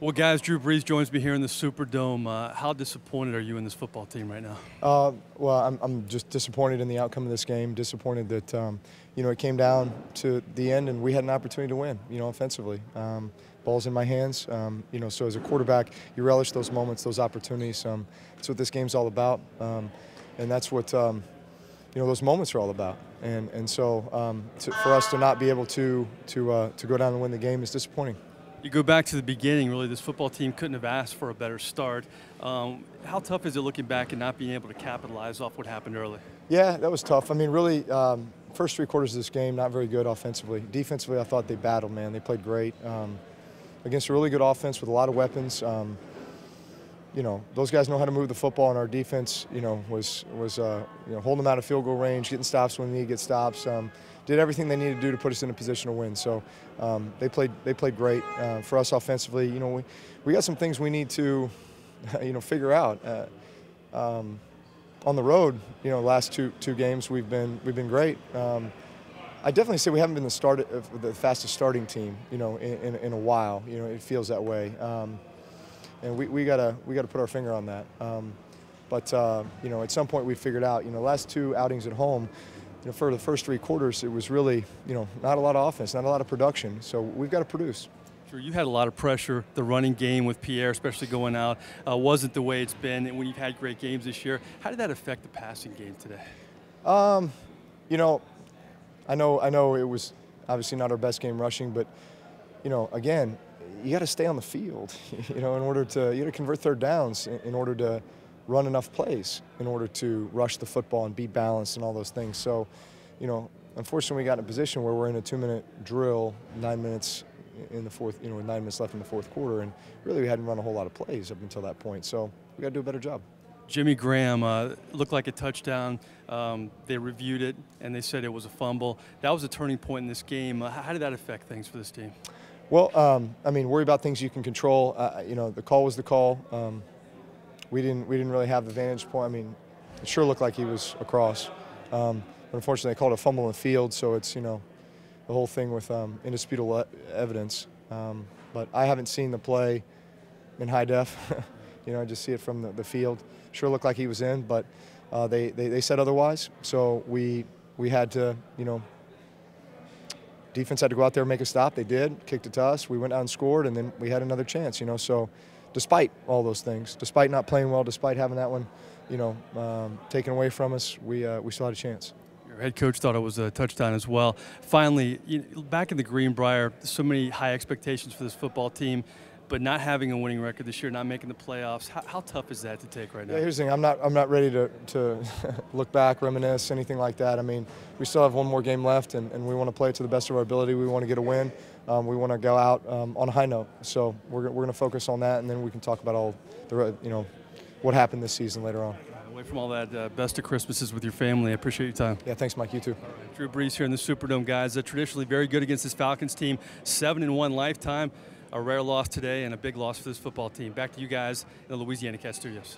Well, guys, Drew Brees joins me here in the Superdome. How disappointed are you in this football team right now? Well, I'm just disappointed in the outcome of this game. Disappointed that it came down to the end and we had an opportunity to win. Offensively, ball's in my hands. So as a quarterback, you relish those moments, those opportunities. That's what this game's all about, and that's what those moments are all about. So for us to not be able to go down and win the game is disappointing. You go back to the beginning, really, this football team couldn't have asked for a better start. How tough is it looking back and not being able to capitalize off what happened early? Yeah, that was tough. I mean, really, first 3 quarters of this game, not very good offensively. Defensively, I thought they battled, man. They played great against a really good offense with a lot of weapons. Those guys know how to move the football, and our defense, was holding them out of field goal range, getting stops when they need to get stops. Did everything they needed to do to put us in a position to win. So they played great. For us offensively, we got some things we need to, figure out. On the road, last two games we've been great. I definitely say we haven't been the fastest starting team, in a while. It feels that way, and we gotta put our finger on that. But at some point we figured out, last 2 outings at home. For the first 3 quarters, it was really, not a lot of offense, not a lot of production. So we've got to produce. Sure, you had a lot of pressure. The running game with Pierre, especially going out, wasn't the way it's been. And when you've had great games this year, how did that affect the passing game today? I know it was obviously not our best game rushing, but again, you got to stay on the field. In order to convert third downs, in order to run enough plays, in order to rush the football and be balanced and all those things. So, unfortunately, we got in a position where we're in a 2-minute drill, 9 minutes in the fourth, with 9 minutes left in the fourth quarter, and really we hadn't run a whole lot of plays up until that point. So we got to do a better job. Jimmy Graham looked like a touchdown. They reviewed it, and they said it was a fumble. That was a turning point in this game. How did that affect things for this team? Well, worry about things you can control. The call was the call. We didn't really have the vantage point. It sure looked like he was across. But unfortunately, they called it a fumble in the field, so it's, the whole thing with indisputable evidence. But I haven't seen the play in high def. I just see it from the field. Sure looked like he was in, but they said otherwise. So we had to, defense had to go out there and make a stop. They did, kicked it to us. We went out and scored, and then we had another chance, So despite all those things, despite not playing well, despite having that one, taken away from us, we still had a chance. Your head coach thought it was a touchdown as well. Finally, back in the Greenbrier, so many high expectations for this football team, but not having a winning record this year, not making the playoffs. How tough is that to take right now? Yeah, here's the thing. I'm not ready to look back, reminisce, anything like that. We still have one more game left, and we want to play it to the best of our ability. We want to get a win. We want to go out on a high note. So we're going to focus on that, and then we can talk about all the what happened this season later on. Away from all that, best of Christmases with your family. I appreciate your time. Yeah, thanks, Mike. You too. Drew Brees here in the Superdome, guys. Traditionally very good against this Falcons team. 7-1 lifetime. A rare loss today and a big loss for this football team. Back to you guys in the Louisiana Cat Studios.